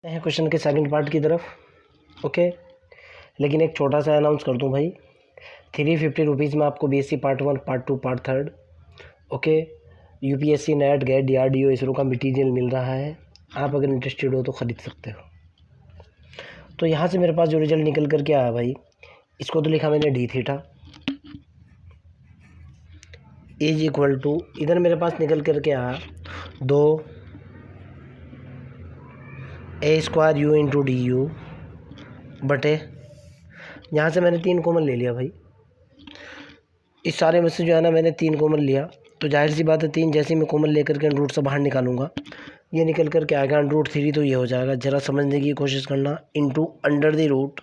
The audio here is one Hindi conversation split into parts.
हैं क्वेश्चन के सेकंड पार्ट की तरफ। ओके, लेकिन एक छोटा सा अनाउंस कर दूं भाई, 350 रुपीज़ में आपको BSc part 1, part 2, part 3 okay UPSC, NET, GATE, DRDO, ISRO का मटीरियल मिल रहा है। आप अगर इंटरेस्टेड हो तो ख़रीद सकते हो। तो यहाँ से मेरे पास जो रिजल्ट निकल कर के आया भाई, इसको तो लिखा मैंने d theta is equal to, इधर मेरे पास निकल कर के आया 2 a square u into d u बटे, यहाँ से मैंने 3 कॉमन ले लिया भाई। इस सारे में से जो है ना मैंने 3 कॉमन लिया, तो जाहिर सी बात है 3 जैसे मैं कॉमन लेकर के रूट से बाहर निकालूंगा, ये निकल कर के आएगा √3, तो ये हो जाएगा, ज़रा समझने की कोशिश करना, इंटू अंडर द रूट,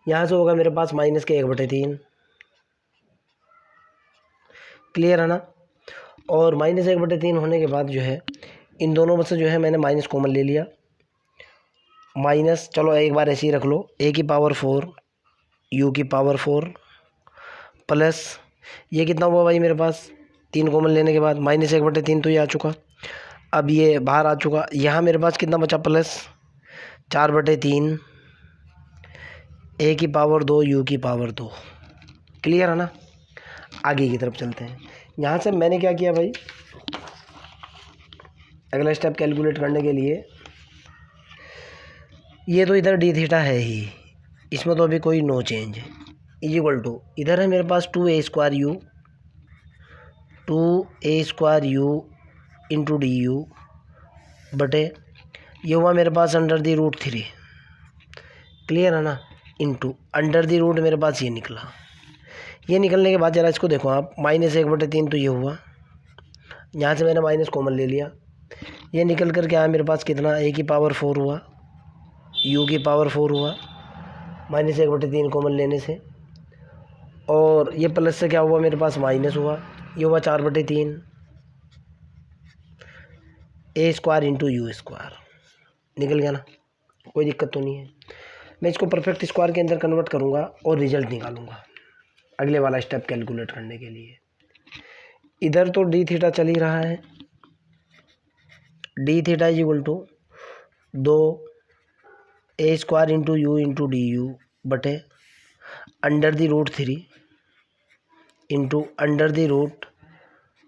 यहाँ से होगा मेरे पास -1/3। क्लियर है ना। और -1/3 होने के बाद जो है इन दोनों में से जो है मैंने माइनस कॉमन ले लिया, माइनस, चलो एक बार ऐसे ही रख लो, a की पावर 4 u की पावर 4 प्लस ये कितना हुआ भाई मेरे पास 3 कॉमन लेने के बाद -1/3, तो ये आ चुका। अब ये बाहर आ चुका, यहाँ मेरे पास कितना बचा, प्लस 4/3 a की पावर 2 u की पावर 2। क्लियर है ना। आगे की तरफ चलते हैं। यहाँ से मैंने क्या किया भाई, अगला स्टेप कैलकुलेट करने के लिए, ये तो इधर डी थीटा है ही, इसमें तो अभी कोई नो चेंज है, इज इक्वल टू, इधर है मेरे पास 2a square u into d u बटे, ये हुआ मेरे पास अंडर दी रूट 3। क्लियर है ना। इंटू अंडर दी रूट मेरे पास ये निकला। ये निकलने के बाद ज़रा इसको देखो आप, -1/3 तो ये हुआ, यहाँ से मैंने माइनस कॉमन ले लिया, ये निकल कर के आया मेरे पास कितना, a की पावर 4 हुआ, u की पावर 4 हुआ, -1/3 कॉमन लेने से, और ये प्लस से क्या हुआ मेरे पास माइनस हुआ, ये हुआ 4/3 a square into you square. निकल गया ना, कोई दिक्कत तो नहीं है। मैं इसको परफेक्ट स्क्वायर के अंदर कन्वर्ट करूँगा और रिजल्ट निकालूंगा अगले वाला स्टेप कैलकुलेट करने के लिए। इधर तो डी थीटा चल ही रहा है, d theta is equal to 2a square into u into d u बटे under the root 3 into under the root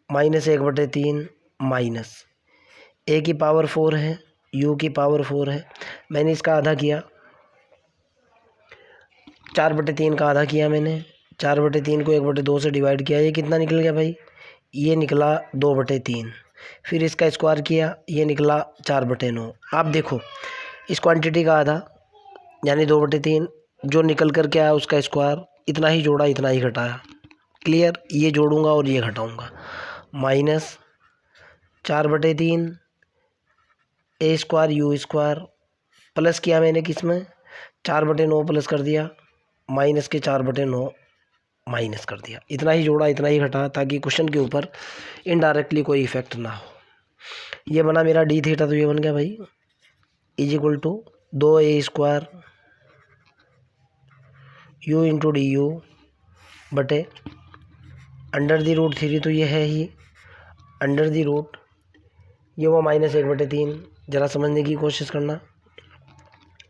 -1/3 minus, a की पावर 4 है, u की पावर 4 है, मैंने इसका आधा किया, 4/3 का आधा किया मैंने, 4/3 को 1/2 से डिवाइड किया, ये कितना निकल गया भाई, ये निकला 2/3। फिर इसका स्क्वायर किया, ये निकला 4/9। आप देखो इस क्वांटिटी का आधा यानी 2/3 जो निकल कर के आया उसका स्क्वायर, इतना ही जोड़ा इतना ही घटाया। क्लियर, ये जोड़ूंगा और ये घटाऊंगा, -4/3 a square you square, plus किया मैंने किस में, 4/9 प्लस कर दिया, माइनस के 4/9 माइनस कर दिया, इतना ही जोड़ा इतना ही घटा, ताकि क्वेश्चन के ऊपर इनडायरेक्टली कोई इफेक्ट ना हो। ये बना मेरा डी थीटा, तो ये बन गया भाई is equal to 2a square u into d u बटे अंडर दी रूट 3, तो ये है ही अंडर दी रूट, ये हुआ -1/3। ज़रा समझने की कोशिश करना,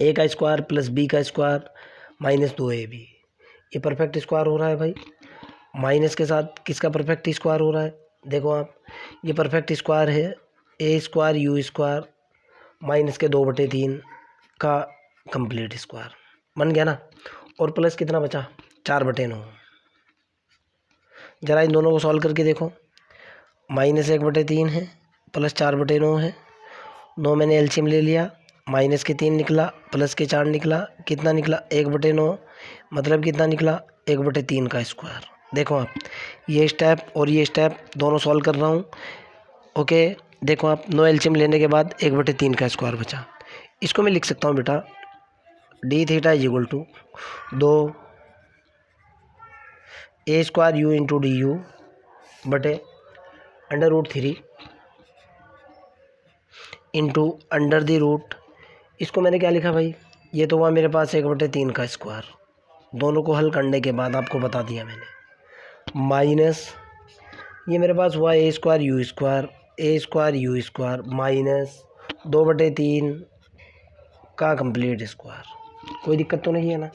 a का स्क्वायर प्लस b का स्क्वायर -2ab, ये परफेक्ट स्क्वायर हो रहा है भाई। माइनस के साथ किसका परफेक्ट स्क्वायर हो रहा है, देखो आप, ये परफेक्ट स्क्वायर है a square you square minus k 2/3 का कंप्लीट स्क्वायर, बन गया ना। और प्लस कितना बचा, 4/9। ज़रा इन दोनों को सॉल्व करके देखो, -1/3 है प्लस 4/9 है, 9 मैंने एलसीएम ले लिया, माइनस के 3 निकला, प्लस के 4 निकला, कितना निकला 1/9, मतलब कितना निकला 1/3 का स्क्वायर। देखो आप, ये स्टेप और ये स्टेप दोनों सॉल्व कर रहा हूँ। ओके, देखो आप, 9 एलसीएम लेने के बाद 1/3 का स्क्वायर बचा, इसको मैं लिख सकता हूँ बेटा, d theta is equal to 2a square u into d u बटे under root 3 into under the root, इसको मैंने क्या लिखा भाई, ये तो हुआ मेरे पास 1/3 का स्क्वायर, दोनों को हल करने के बाद आपको बता दिया मैंने, माइनस ये मेरे पास हुआ a square you square minus 2/3 का कंप्लीट स्क्वायर। कोई दिक्कत तो नहीं है ना?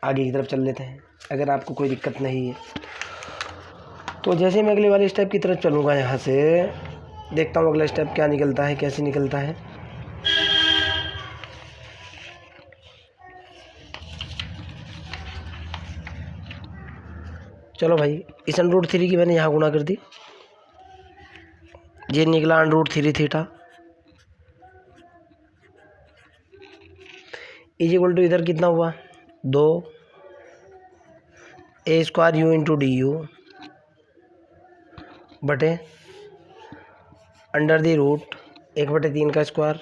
आगे की तरफ चल लेते हैं अगर आपको कोई दिक्कत नहीं है तो। जैसे मैं अगले वाले स्टेप की तरफ चलूँगा, यहाँ से देखता हूँ अगला स्टेप क्या निकलता है, कैसे निकलता है। चलो भाई, इस √3 की मैंने यहाँ गुणा कर दी, ये निकला √3 थीटा इज इक्वल टू इधर कितना हुआ 2 a² u into d u बटे अंडर दी रूट 1/3 का स्क्वायर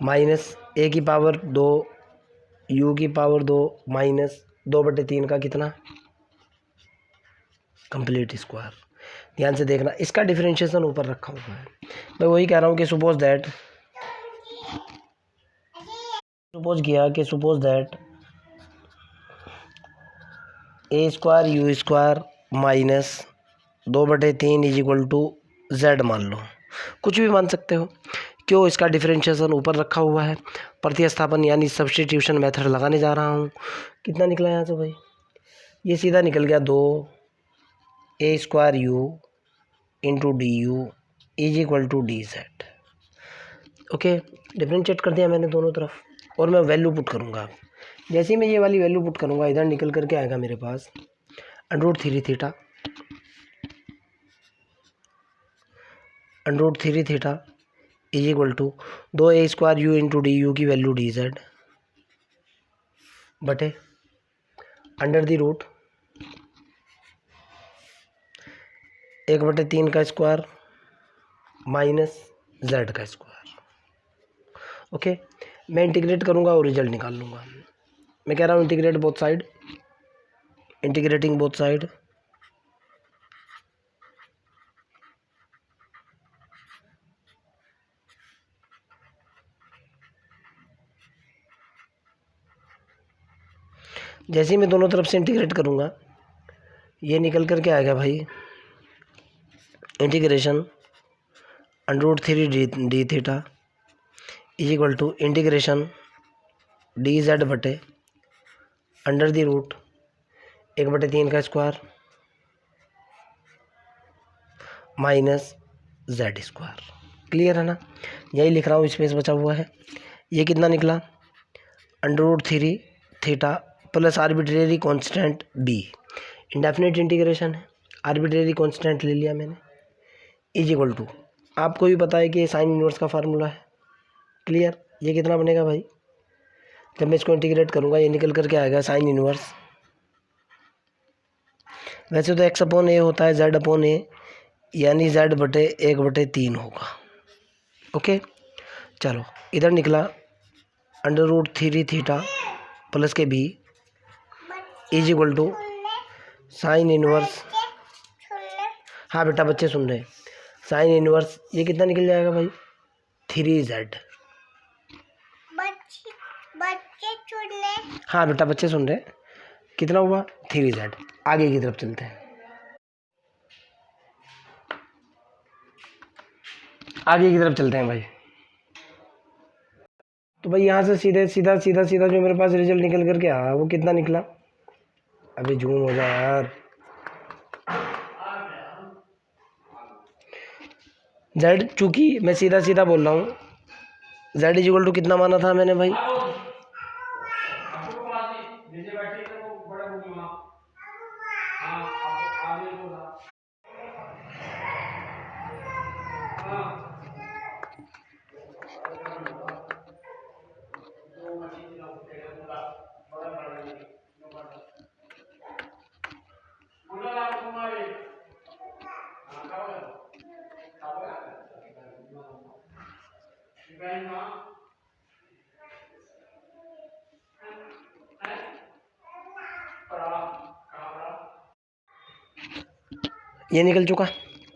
माइनस a की पावर 2 u की पावर 2 माइनस 2/3 का कितना कंप्लीट स्क्वायर। ध्यान से देखना, इसका डिफरेंशिएशन ऊपर रखा हुआ है। मैं वही कह रहा हूँ कि suppose that a² u² minus 2/3 is equal to z मान लो, कुछ भी मान सकते हो। क्यों? इसका डिफरेंशिएशन ऊपर रखा हुआ है। प्रतिस्थापन यानी सब्स्टिट्यूशन मेथड लगाने जा रहा हूँ। कितना निकला यहाँ से भाई? ये सीधा निकल गया 2 a² u into d u is equal to d z. Okay, differentiate कर दिया मैंने दोनों तरफ और मैं वैल्यू पुट करूँगा। जैसे ही मैं ये वाली वैल्यू पुट करूँगा, इधर निकल करके आएगा मेरे पास √3 theta is equal to 2 a² u into d u की वैल्यू डी जेड बटे अंडर दी रूट 1/3 का स्क्वायर माइनस z का स्क्वायर। ओके, मैं इंटीग्रेट करूँगा और रिजल्ट निकाल लूँगा। मैं कह रहा हूँ integrate both side, integrating both side जैसे ही मैं दोनों तरफ से इंटीग्रेट करूँगा, ये निकल करके आएगा भाई integration √3 d theta is equal to integration d z बटे अंडर दी रूट 1/3 का square minus z square. Clear है ना? यही लिख रहा हूँ, स्पेस बचा हुआ है। ये कितना निकला √3 theta plus arbitrary constant b, indefinite integration है, आर्बिट्रेरी कांस्टेंट ले लिया मैंने, इज इक्वल टू, आपको भी पता है कि ये साइन इनवर्स का फार्मूला है। क्लियर? ये कितना बनेगा भाई? जब मैं इसको इंटीग्रेट करूँगा, ये निकल करके आएगा साइन इनवर्स, वैसे तो x/a होता है z/a, यानी z/1/3 होगा। ओके, चलो इधर निकला √3 थीटा प्लस के B is equal to sine inverse, हाँ बेटा बच्चे सुन रहे हैं, साइन इनवर्स ये कितना निकल जाएगा भाई 3z। हाँ बेटा बच्चे सुन रहे हैं, कितना हुआ 3z। आगे की तरफ चलते हैं, आगे की तरफ चलते हैं भाई। तो भाई यहाँ से सीधे सीधा सीधा सीधा जो मेरे पास रिजल्ट निकल करके आया वो कितना निकला? अभी जूम हो जाए यार। z, चूंकि मैं सीधा सीधा बोल रहा हूँ, z इज इक्वल टू कितना माना था मैंने भाई? ये निकल चुका।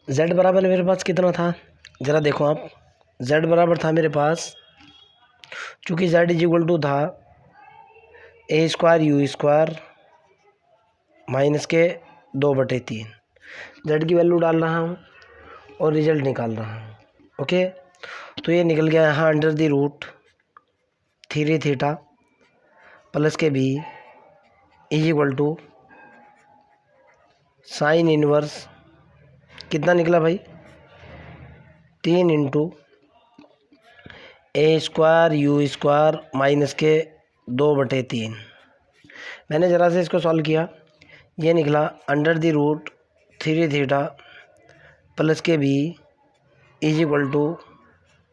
z बराबर मेरे पास कितना था ज़रा देखो आप, z बराबर था मेरे पास, चूँकि z इज इक्वल टू था a² u² minus k 2/3, z की वैल्यू डाल रहा हूँ और रिजल्ट निकाल रहा हूँ। ओके, तो ये निकल गया यहाँ under the root 3 theta plus के B is equal to sine inverse कितना निकला भाई 3 इंटू a square you square minus k 2/3। मैंने ज़रा से इसको सॉल्व किया, ये निकला under the root 3 theta plus के B is equal to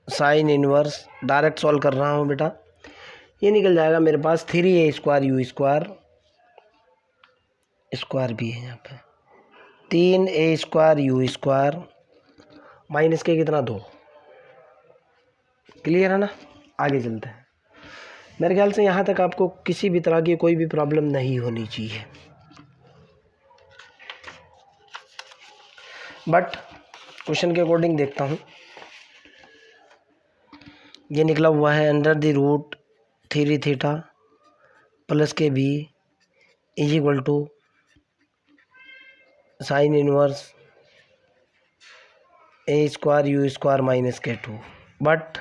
sine inverse, direct solve कर रहा हूँ बेटा, ये निकल जाएगा मेरे पास 3a square you square, square भी है यहाँ पे, 3a square you square minus K कितना 2। क्लियर है ना? आगे चलते हैं। मेरे ख्याल से यहाँ तक आपको किसी भी तरह की कोई भी प्रॉब्लम नहीं होनी चाहिए। बट क्वेश्चन के अकॉर्डिंग देखता हूँ, ये निकला हुआ है under the root 3 theta plus के B is equal to sine inverse a square you square minus k 2। But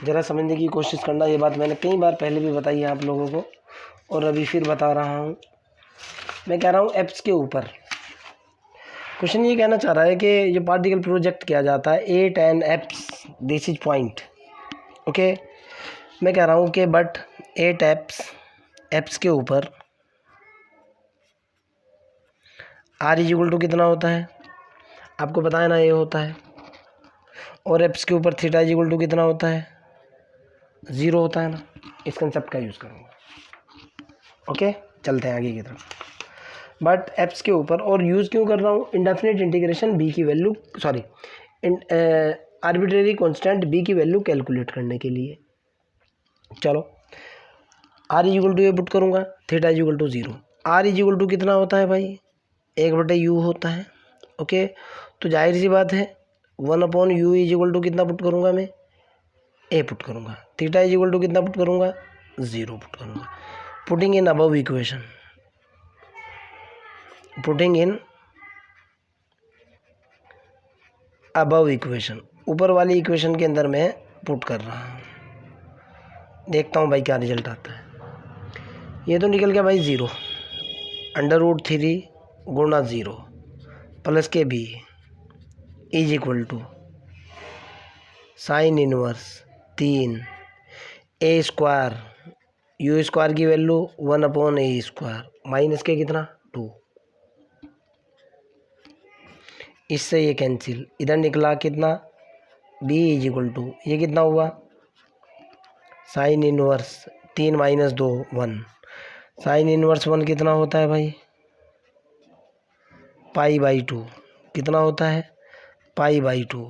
ज़रा समझने की कोशिश करना, ये बात मैंने कई बार पहले भी बताई है आप लोगों को और अभी फिर बता रहा हूँ। मैं कह रहा हूँ एप्स के ऊपर क्वेश्चन ये कहना चाह रहा है कि जो पार्टिकल प्रोजेक्ट किया जाता है 8 and apps this is point. Okay, मैं कह रहा हूँ कि बट 8 एप्स के ऊपर आर इज इक्वल टू कितना होता है, आपको बताया ना, ये होता है। और एप्स के ऊपर थीटा इज इक्वल टू कितना होता है, 0 होता है ना। इस कंसेप्ट का यूज़ करूँगा। ओके, चलते हैं आगे की तरफ। बट एप्स के ऊपर और यूज़ क्यों कर रहा हूँ, इंडेफिनिट इंटीग्रेशन बी की वैल्यू आर्बिट्रेरी कांस्टेंट बी की वैल्यू कैलकुलेट करने के लिए। चलो, आर इज इक्वल टू ये पुट करूँगा, theta is equal to 0। R is equal to कितना होता है भाई, 1/u होता है। ओके, तो जाहिर सी बात है 1/u इज इक्वल टू कितना पुट करूँगा मैं, ए पुट करूँगा। थीटा इज इक्वल टू कितना पुट करूँगा, 0 पुट करूँगा। Putting in above equation, putting in above equation, ऊपर वाली इक्वेशन के अंदर मैं पुट कर रहा हूँ। देखता हूँ भाई क्या रिजल्ट आता है। ये तो निकल गया भाई 0, अंडर रूट 3 गुणा 0 प्लस के B is equal to sine inverse 3 A square you square की value 1/a square minus K कितना 2। इससे ये कैंसिल, इधर निकला कितना b इज इक्वल टू ये कितना हुआ साइन इनवर्स 3 - 2 1। साइन इनवर्स 1 कितना होता है भाई, π/2 कितना होता है, π/2।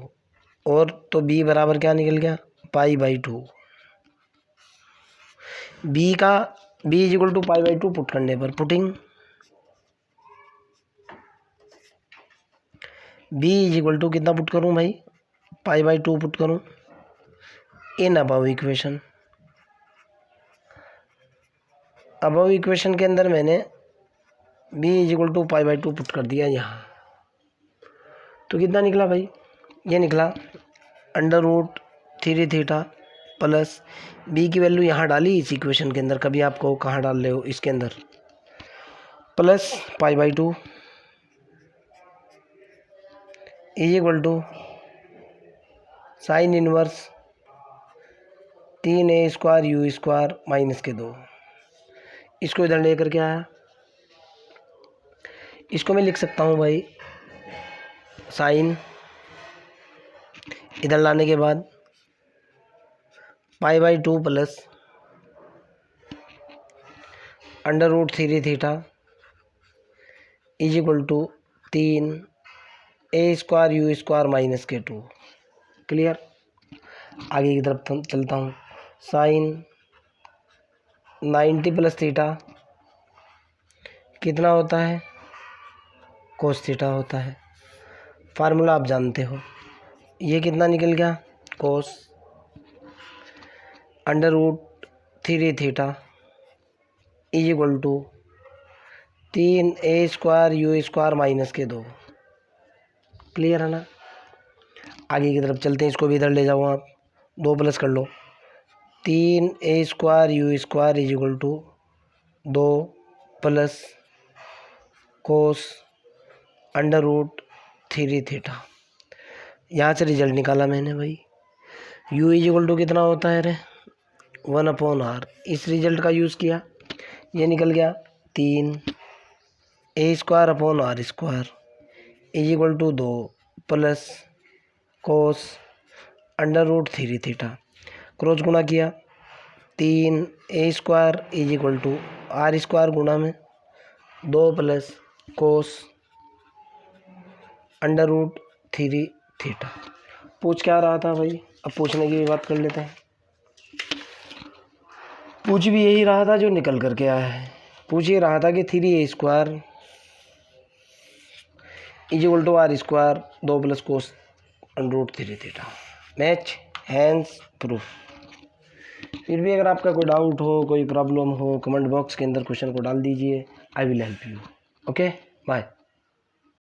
और तो b बराबर क्या निकल गया, π/2। b is equal to π/2 put करने पर, putting b is equal to कितना पुट करूं भाई, π/2 पुट करूं in above equation. Above equation के अंदर मैंने b is equal to π/2 put कर दिया यहाँ। तो कितना निकला भाई, ये निकला under root 3 theta plus b की वैल्यू यहाँ डाली इस इक्वेशन के अंदर, कभी आपको कहाँ डाल रहे हो इसके अंदर, plus π/2 is equal to sine inverse 3a square you square minus k 2। इसको इधर लेकर के आया, इसको मैं लिख सकता हूँ भाई साइन, इधर लाने के बाद π/2 plus under root 3 theta is equal to 3 a square you square minus k 2। Clear? आगे की तरफ चलता हूँ। साइन 90 प्लस थीटा कितना होता है, कोस थीटा होता है। फार्मूला आप जानते हो, ये कितना निकल गया, cos under root 3 theta is equal to 3 a square you square minus k 2। Clear है ना। आगे की तरफ चलते हैं, इसको भी इधर ले जाओ आप, 2 प्लस कर लो, 3a² u² is equal to 2 plus cos √3 theta. यहाँ से रिजल्ट निकाला मैंने भाई, u इज इक्वल टू कितना होता है रे 1/r। इस रिजल्ट का यूज़ किया, ये निकल गया 3a² is equal to 2 plus cos √3 theta. Cross गुणा किया, 3a² is equal to r² गुणा में 2 प्लस कोस √3 थीटा। पूछ क्या रहा था भाई, अब पूछने की भी बात कर लेते हैं। पूछ भी यही रहा था जो निकल करके आया है। पूछ ये रहा था कि 3a² is equal to r², 2 plus cos √3 theta. Match hence proof. फिर भी अगर आपका कोई डाउट हो, कोई प्रॉब्लम हो, कमेंट बॉक्स के अंदर क्वेश्चन को डाल दीजिए, I will help you. Okay, bye.